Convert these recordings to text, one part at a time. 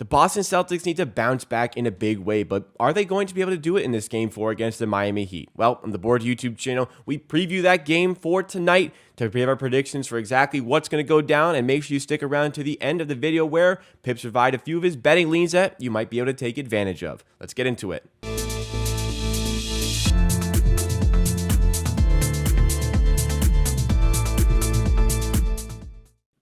The Boston Celtics need to bounce back in a big way, but are they going to be able to do it in this game 4 against the Miami Heat? Well, on the Board YouTube channel, we preview that game 4 tonight to give our predictions for exactly what's going to go down, and make sure you stick around to the end of the video where Pips provide a few of his betting leans that you might be able to take advantage of. Let's get into it.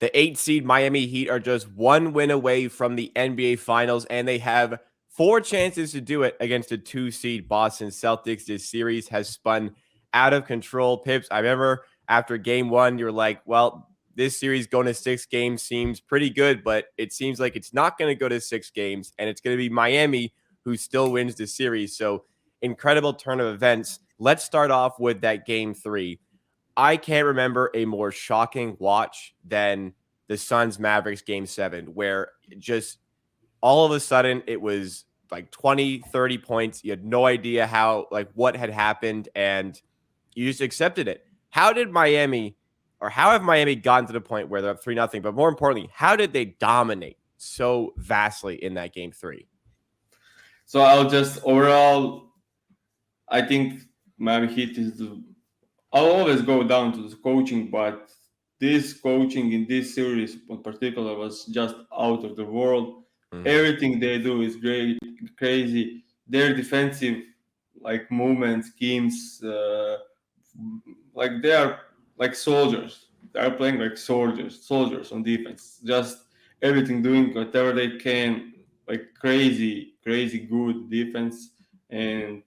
The 8 seed Miami Heat are just one win away from the NBA Finals, and they have 4 chances to do it against the 2 seed Boston Celtics. This series has spun out of control. Pips, I remember after game 1, you're like, well, this series going to 6 games seems pretty good, but it seems like it's not going to go to 6 games, and it's going to be Miami who still wins the series. So incredible turn of events. Let's start off with that game 3. I can't remember a more shocking watch than the Suns Mavericks game 7, where just all of a sudden it was like 20, 30 points. You had no idea what had happened, and you just accepted it. How have Miami gotten to the point where they're up 3-0? But more importantly, how did they dominate so vastly in that game 3? So I think Miami Heat I'll always go down to the coaching, but this coaching in this series in particular was just out of the world. Mm-hmm. Everything they do is great, crazy. Their defensive movement schemes, they are like soldiers. They are playing like soldiers on defense. Just everything doing whatever they can, like crazy good defense. And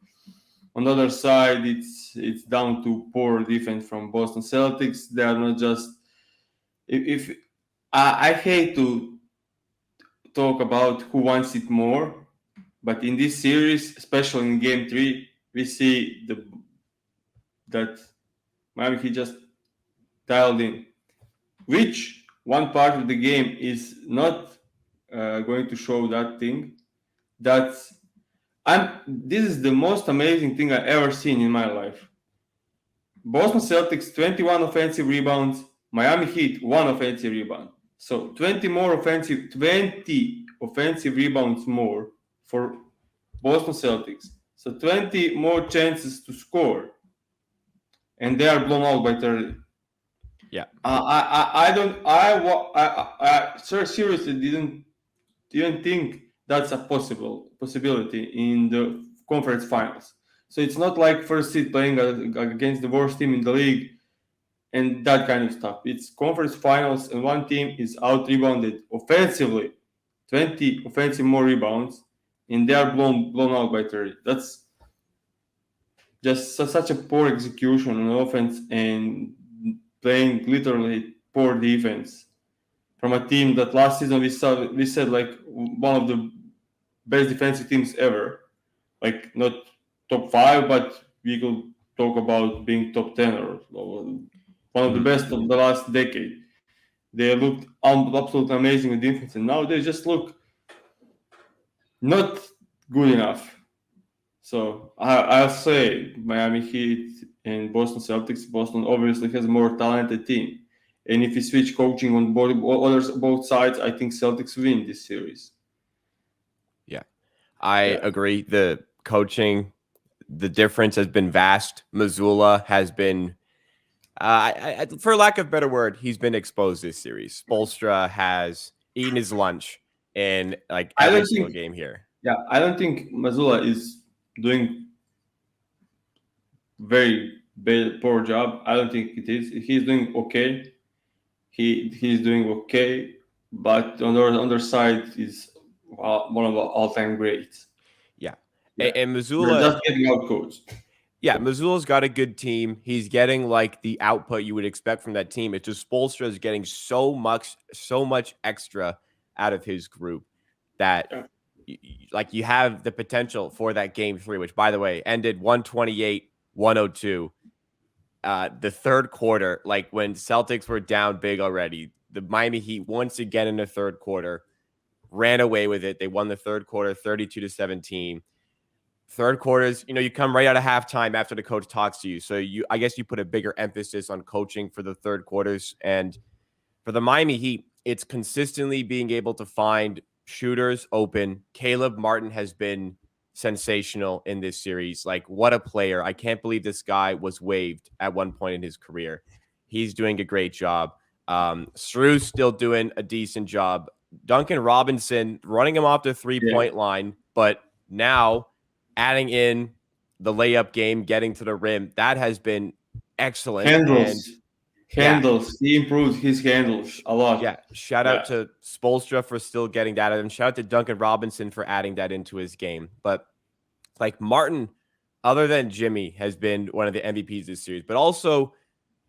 on the other side, it's down to poor defense from Boston Celtics. They are not just. If I hate to talk about who wants it more, but in this series, especially in Game 3, we see that Miami Heat just dialed in. Which one part of the game is not going to show that thing. This is the most amazing thing I've ever seen in my life. Boston Celtics 21 offensive rebounds, Miami Heat 1 offensive rebound. So 20 offensive rebounds more for Boston Celtics. So 20 more chances to score, and they are blown out by 30. Yeah. I seriously didn't think that's a possibility in the conference finals. So it's not like first seed playing against the worst team in the league and that kind of stuff. It's conference finals, and one team is out-rebounded offensively, 20 offensive more rebounds, and they are blown out by 30. That's just such a poor execution on offense and playing literally poor defense from a team that last season we said like one of the best defensive teams ever. Like not top 5, but we could talk about being top 10 or one of the best of the last decade. They looked absolutely amazing with defense, and now they just look not good enough. So I'll say Miami Heat and Boston Celtics. Boston obviously has a more talented team. And if you switch coaching on both sides, I think Celtics win this series. Yeah, I agree. The coaching, the difference has been vast. Mazzulla has been, for lack of a better word, he's been exposed this series. Spoelstra has eaten his lunch in every single game here. Yeah, I don't think Mazzulla is doing very poor job. I don't think it is. He's doing okay. He's doing okay, but on the other side is one of the all-time greats. Yeah. And Mazzulla just getting out coached. Yeah, Mazzulla's got a good team. He's getting the output you would expect from that team. It's just Spoelstra is getting so much extra out of his group that you have the potential for that game 3, which by the way ended 128-102. The third quarter, when Celtics were down big already, the Miami Heat once again in the third quarter ran away with it. They won the third quarter 32-17. Third quarters, you come right out of halftime after the coach talks to you. So I guess you put a bigger emphasis on coaching for the third quarters. And for the Miami Heat, it's consistently being able to find shooters open. Caleb Martin has been sensational in this series. Like, what a player. I can't believe this guy was waived at one point in his career. He's doing a great job. Sru's still doing a decent job. Duncan Robinson running him off the 3-point line, but now adding in the layup game, getting to the rim, that has been excellent. And Handles, yeah, handles. He improved his handles a lot. yeah, shout Yeah, out to Spoelstra for still getting that, and shout out to Duncan Robinson for adding that into his game. But like Martin, other than Jimmy, has been one of the MVPs this series, but also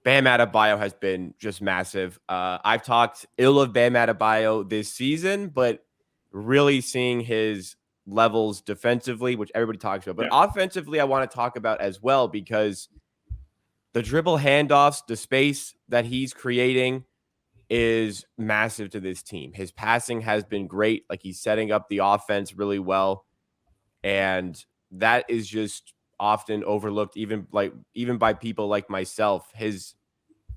Bam Adebayo has been just massive. I've talked ill of Bam Adebayo this season, but really seeing his levels defensively, which everybody talks about, but yeah, offensively, I want to talk about as well because the dribble handoffs, the space that he's creating is massive to this team. His passing has been great. Like he's setting up the offense really well. And that is just often overlooked, even by people like myself.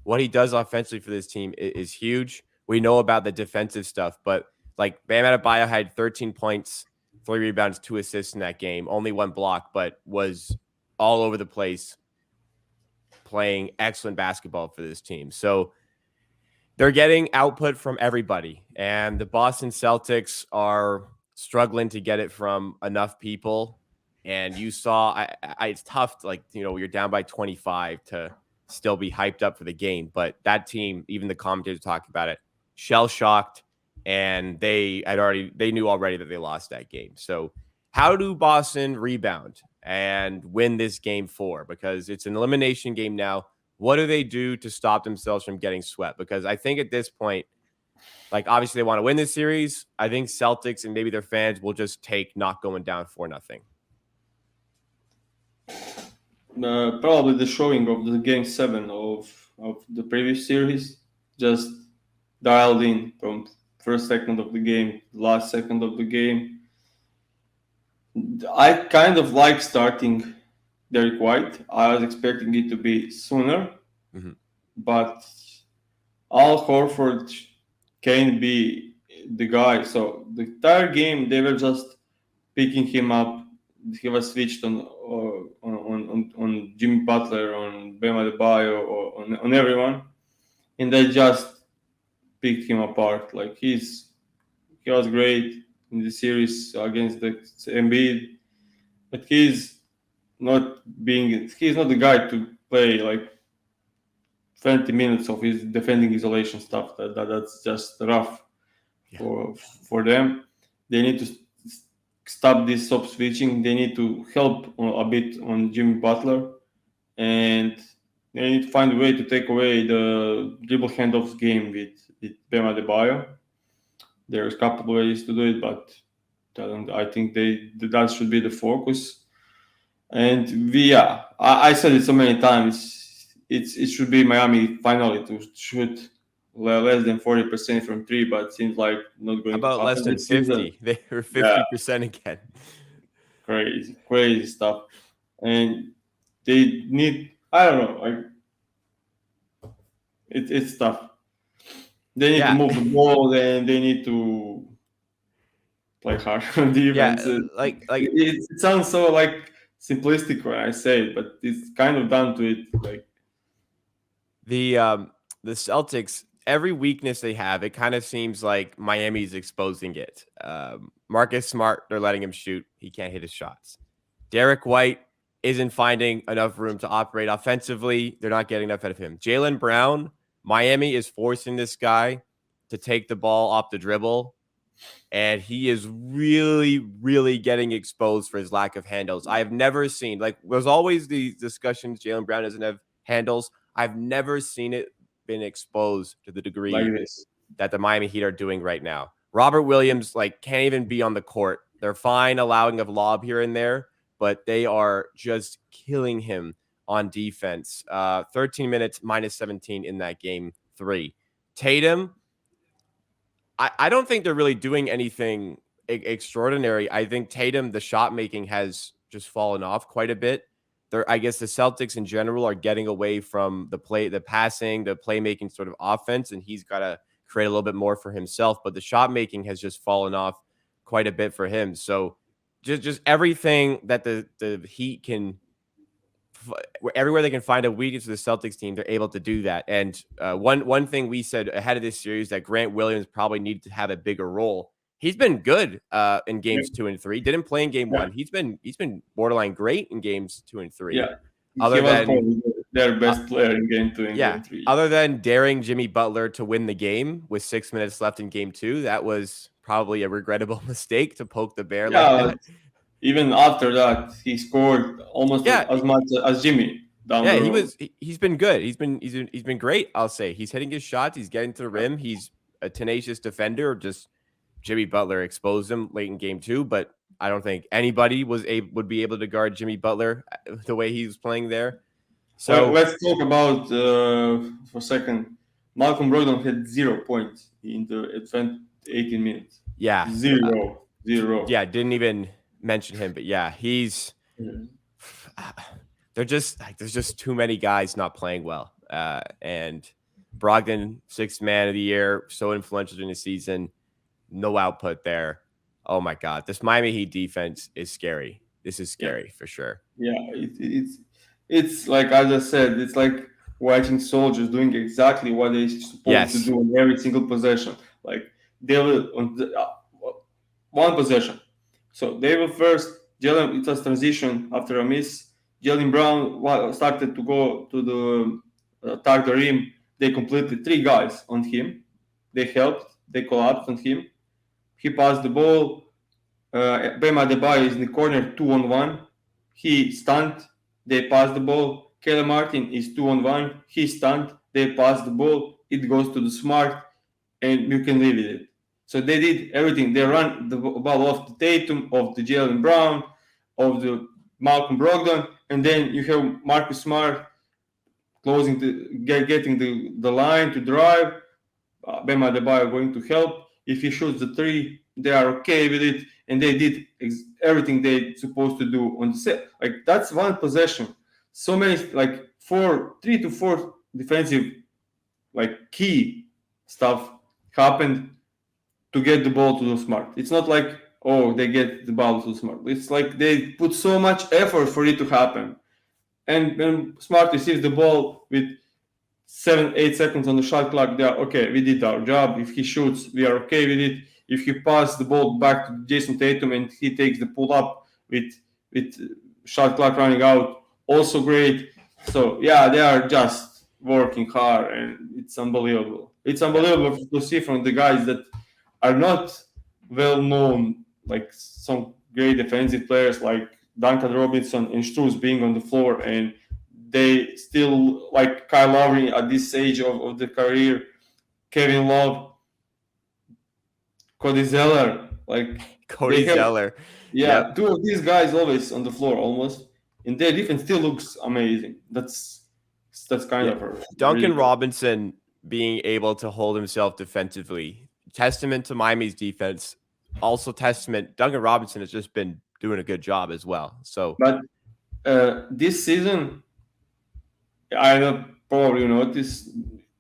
What he does offensively for this team is huge. We know about the defensive stuff, but like Bam Adebayo had 13 points, 3 rebounds, 2 assists in that game, only 1 block, but was all over the place playing excellent basketball for this team. So they're getting output from everybody, and the Boston Celtics are struggling to get it from enough people. And you saw, it's tough, like, you're down by 25 to still be hyped up for the game. But that team, even the commentators talked about it, shell shocked, and they knew already that they lost that game. So, how do Boston rebound and win this game 4? Because it's an elimination game now. What do they do to stop themselves from getting swept? Because I think at this point, like obviously they want to win this series. I think Celtics and maybe their fans will just take not going down 4-0. probably the showing of the game 7 of the previous series just dialed in from first second of the game, last second of the game. I kind of like starting Derek White. I was expecting it to be sooner, Mm-hmm. but Al Horford can be the guy. So the entire game they were just picking him up. He was switched on Jimmy Butler, on Bam Adebayo, or on everyone, and they just picked him apart. Like he was great in the series against the Embiid, but he's not the guy to play like 20 minutes of his defending isolation stuff. That's just rough Yeah. for them. They need to stop switching. They need to help a bit on Jimmy Butler, and they need to find a way to take away the dribble handoffs game with Bam Adebayo. There's a couple of ways to do it, but I think that should be the focus. And I said it so many times. It should be Miami finally to shoot less than 40% from three, but it seems like not How going to about less happen than this season. 50? They were Yeah, 50% again. crazy stuff. And they need, I don't know, like it's tough. They need to Yeah. move the ball, and they need to play hard on defense. Yeah. Like It sounds so like simplistic when I say it, but it's kind of down to it. Like the Celtics, every weakness they have, it kind of seems like Miami's exposing it. Marcus Smart, they're letting him shoot. He can't hit his shots. Derek White isn't finding enough room to operate offensively. They're not getting enough out of him. Jaylen Brown, Miami is forcing this guy to take the ball off the dribble, and he is really, really getting exposed for his lack of handles. I have never seen, like, there's always these discussions Jaylen Brown doesn't have handles. I've never seen it been exposed to the degree this. that the Miami Heat are doing right now. Robert Williams, like, can't even be on the court. They're fine allowing a lob here and there, but they are just killing him on defense. 13 minutes, minus 17 in that game 3. Tatum, I don't think they're really doing anything extraordinary. I think Tatum, the shot making has just fallen off quite a bit. I guess the Celtics in general are getting away from the passing, the playmaking sort of offense, and he's got to create a little bit more for himself. But the shot making has just fallen off. quite a bit for him. So just everything that the Heat can everywhere they can find a weakness for the Celtics team, they're able to do that. And one thing we said ahead of this series that Grant Williams probably needed to have a bigger role. He's been good in Yeah, games 2 and 3. Didn't play in game yeah, 1. He's been borderline great in games 2 and 3. yeah. He Other was than probably their uh, best player in game 2 and yeah, game 3. other than daring Jimmy Butler to win the game with 6 minutes left in game 2, that was probably a regrettable mistake to poke the bear like Yeah, that. even after that, he scored almost Yeah, as much as Jimmy down yeah, the road. he's been good. He's been great, I'll say. He's hitting his shots, he's getting to the rim. He's a tenacious defender. Just Jimmy Butler exposed him late in game 2, but I don't think anybody would be able to guard Jimmy Butler the way he was playing there. Well, So, let's talk about for a second. Malcolm Brogdon had 0 points in the advanced 18 minutes. yeah. Zero, zero. Yeah, didn't even mention him, but yeah, he's Mhm. they're just like there's just too many guys not playing well. And Brogdon, sixth man of the year, so influential during the season, no output there. Oh my God, this Miami Heat defense is scary. This is Yeah, scary for sure. yeah. It's like as I said, it's like watching soldiers doing exactly what they're supposed to Yes, do in every single possession. Like they will on the, one possession. So they will first. Jalen, it was transition after a miss. Jalen Brown started to go to the attack the rim. They completed 3 guys on him. They helped. They collapsed on him. He passed the ball. Bam Adebayo is in the corner 2-on-1. He stunned. They pass the ball. Caleb Martin is 2-on-1. He stunned. They pass the ball. It goes to the Smart, and you can live with it. So they did everything. They run the ball off the Tatum, of the Jalen Brown, of the Malcolm Brogdon, and then you have Marcus Smart closing getting the line to drive. Bam Adebayo going to help. If he shoots the 3, they are okay with it, and they did everything they supposed to do on the set. Like that's one possession. So many like 3 to 4 defensive like key stuff happened to get the ball to the Smart. It's not like they get the ball to the Smart. It's like they put so much effort for it to happen. And when Smart receives the ball with 7-8 seconds on the shot clock, they are okay. We did our job. If he shoots, we are okay with it. If he passes the ball back to Jason Tatum and he takes the pull up with shot clock running out, also great. So yeah, they are just working hard, and it's unbelievable. It's unbelievable to see from the guys that are not well known, like some great defensive players like Duncan Robinson and Struz being on the floor, and they still like Kyle Lowry at this age of the career, Kevin Love, Cody Zeller, like they Cody have Zeller. yeah, Yep. 2 of these guys always on the floor almost, and their defense still looks amazing. That's kind Yeah. of a really Duncan good. Robinson being able to hold himself defensively, testament to Miami's defense. Also, testament, Duncan Robinson has just been doing a good job as well. So, But this season, I know probably you noticed.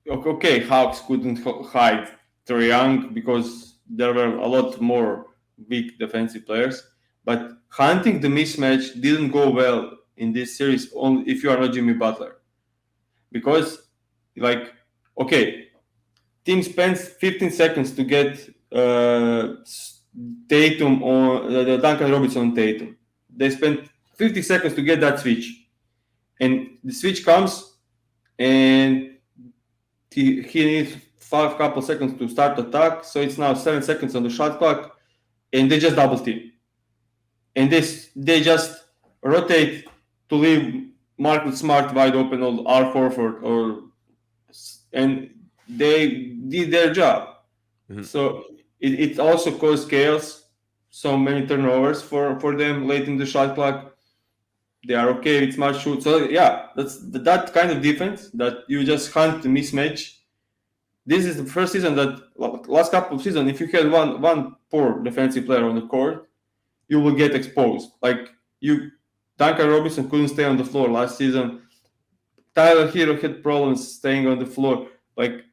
Okay, Hawks couldn't hide Trae Young because there were a lot more big defensive players. But hunting the mismatch didn't go well in this series. Only if you are not Jimmy Butler, because like okay, team spends 15 seconds to get Tatum on the Duncan Robinson on Tatum. They spent 50 seconds to get that switch, and the switch comes, and he needs 5 couple seconds to start the attack. So it's now 7 seconds on the shot clock, and they just double team, and they just rotate to leave Marcus Smart wide open or R Horford and they did their job. mhm. So it also caused chaos. So many turnovers for them late in the shot clock. They are okay with smart shoot. So yeah, that's that kind of defense that you just hunt the mismatch. This is the first season that last couple of seasons, if you had one poor defensive player on the court, you will get exposed. Like Duncan Robinson couldn't stay on the floor last season. Tyler Hero had problems staying on the floor. Like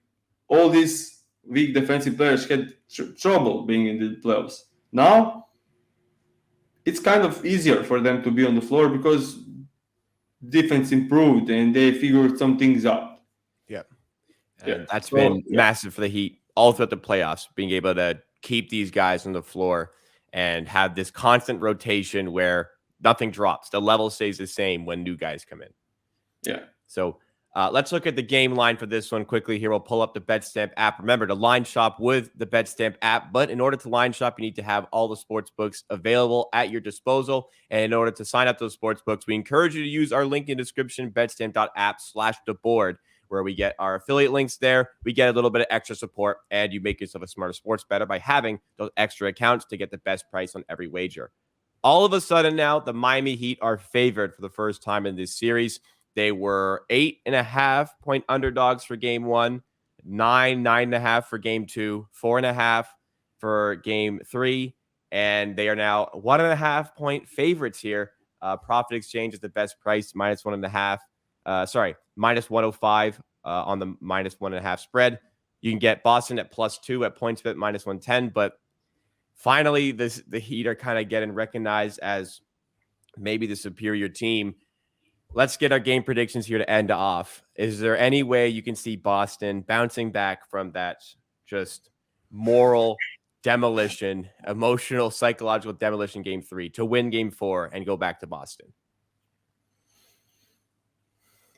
all these weak defensive players had trouble being in the playoffs. Now it's kind of easier for them to be on the floor because defense improved and they figured some things out. Yeah. Yeah. And that's So been yeah, massive for the Heat all throughout the playoffs, being able to keep these guys on the floor and have this constant rotation where nothing drops. The level stays the same when new guys come in. yeah. So let's look at the game line for this one quickly here. We'll pull up the BetStamp app. Remember to line shop with the BetStamp app, but in order to line shop, you need to have all the sports books available at your disposal. And in order to sign up those sports books, we encourage you to use our link in description, betstamp.app/theboard, where we get our affiliate links there. We get a little bit of extra support, and you make yourself a smarter sports better by having those extra accounts to get the best price on every wager. All of a sudden now, the Miami Heat are favored for the first time in this series. They were 8.5-point underdogs for game one, 9.5 for game two, 4.5 for game three, and they are now 1.5-point favorites here. Profit Exchange is the best price, -1.5. Minus 105 on the -1.5 spread. You can get Boston at +2 at PointsBet -110, but finally, the Heat are kind of getting recognized as maybe the superior team. Let's get our game predictions here to end off. Is there any way you can see Boston bouncing back from that just moral demolition, emotional, psychological demolition game three to win game four and go back to Boston?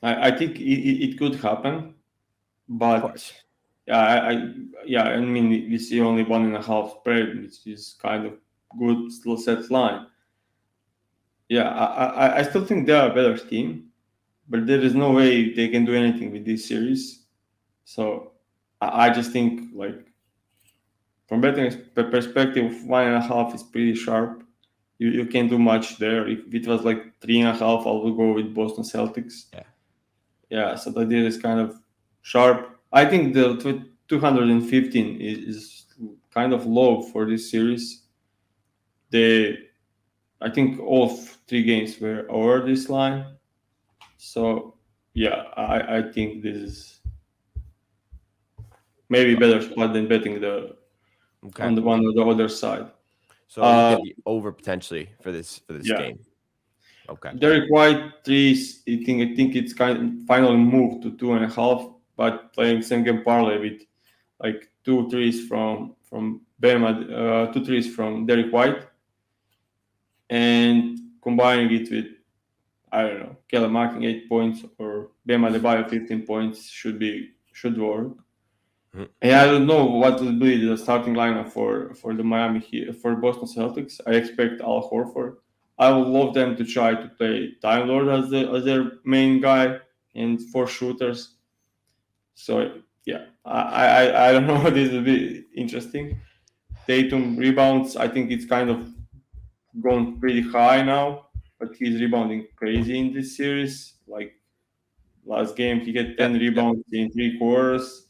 I think it could happen, Of but course. I mean we see only 1.5 spread, which is kind of good still set line. Yeah, I still think they are a better team, but there is no way they can do anything with this series. So I just think like from betting perspective, 1.5 is pretty sharp. You can't do much there. If it was like 3.5, I would go with Boston Celtics. Yeah. Yeah, so the deal is kind of sharp. I think the 215 is kind of low for this series. I think all three games were over this line. So yeah, I think this is maybe better spot than betting Okay. on the one or the other side. So look at the over potentially for this Yeah, game. Okay. Derek White threes. I think it's kind of finally moved to 2.5, but playing same game parlay with like 2 threes from Bam, 2 threes from Derek White, and combining it with I don't know Kellen marking 8 points or Bam Adebayo 15 points should work. Mhm. And I don't know what will be the starting lineup for the Miami Heat for Boston Celtics. I expect Al Horford. I would love them to try to play Time Lord as their main guy and 4 shooters. So yeah, I don't know. This will be interesting. Tatum rebounds. I think it's kind of gone pretty high now, but he's rebounding crazy in this series. Like last game, he get 10 Yep. rebounds in 3 quarters.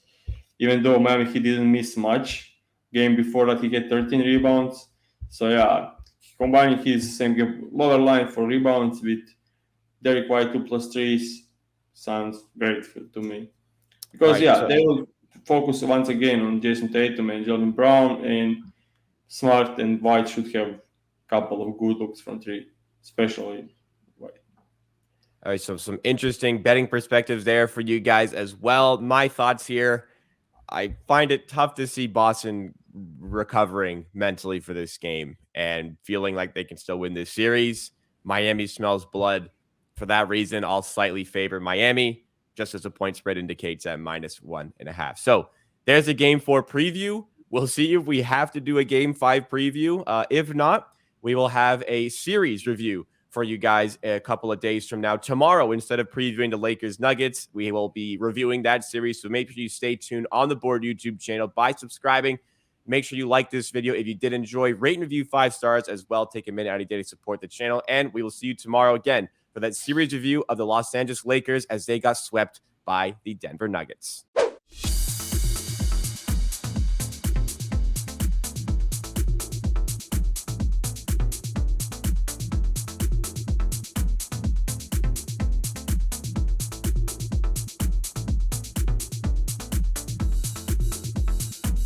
Even though Miami he didn't miss much. Game before that, he had 13 rebounds. So yeah, combining his same game lower line for rebounds with Derek White 2+3s sounds great to me. All Because right. yeah, So they will focus once again on Jason Tatum and Jalen Brown, and Smart and White should have a couple of good looks from three, especially White. all right, so some interesting betting perspectives there for you guys as well. My thoughts here, I find it tough to see Boston recovering mentally for this game and feeling like they can still win this series. Miami smells blood. For that reason, I'll slightly favor Miami, just as the point spread indicates at -1.5. So there's a game four preview. We'll see if we have to do a game five preview. If not, we will have a series review for you guys a couple of days from now. Tomorrow, instead of previewing the Lakers Nuggets, we will be reviewing that series. So make sure you stay tuned on the Board YouTube channel by subscribing. Make sure you like this video. If you did enjoy, rate and review 5 stars as well. Take a minute out of your day to support the channel. And we will see you tomorrow again for that series review of the Los Angeles Lakers as they got swept by the Denver Nuggets.